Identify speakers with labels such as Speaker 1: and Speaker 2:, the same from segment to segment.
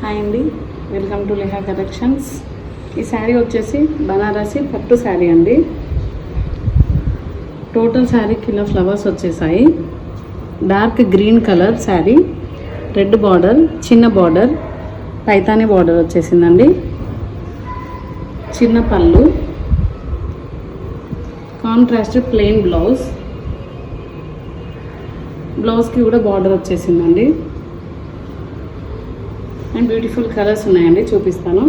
Speaker 1: Hi అండి, welcome to లిహా collections. ఈ శారీ వచ్చేసి బనారసి పట్టు శారీ అండి. టోటల్ శారీకి ఇలా ఫ్లవర్స్ వచ్చేసాయి. Dark green colour sari, red border, చిన్న బార్డర్, పైతానీ బార్డర్ వచ్చేసిందండి. చిన్న పళ్ళు, కాంట్రాస్ట్ ప్లెయిన్ బ్లౌజ్కి కూడా బార్డర్ వచ్చేసిందండి. అండ్ బ్యూటిఫుల్ కలర్స్ ఉన్నాయండి, చూపిస్తాను.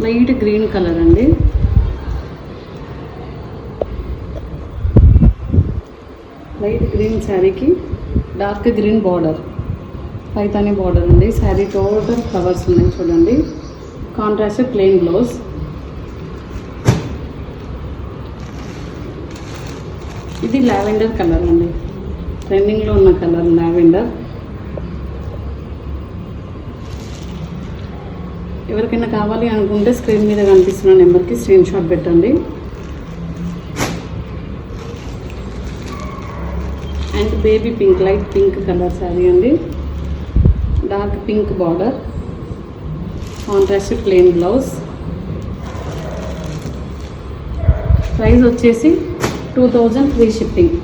Speaker 1: లైట్ గ్రీన్ కలర్ అండి, లైట్ గ్రీన్ శారీకి dark green border, Paithani border అండి. శారీ టోటల్ ఫ్లవర్స్ ఉన్నాయి చూడండి. Contrast plain blouse. ఇది లావెండర్ కలర్ అండి, ట్రెండింగ్లో ఉన్న కలర్ లావెండర్. ఎవరికైనా కావాలి అనుకుంటే స్క్రీన్ మీద కనిపిస్తున్న నెంబర్కి స్క్రీన్ షాట్ పెట్టండి. And baby pink, light pink colour sari అండి. Dark pink border, contrast plain blouse. Price వచ్చేసి 2000 ఫ్రీ షిప్పింగ్.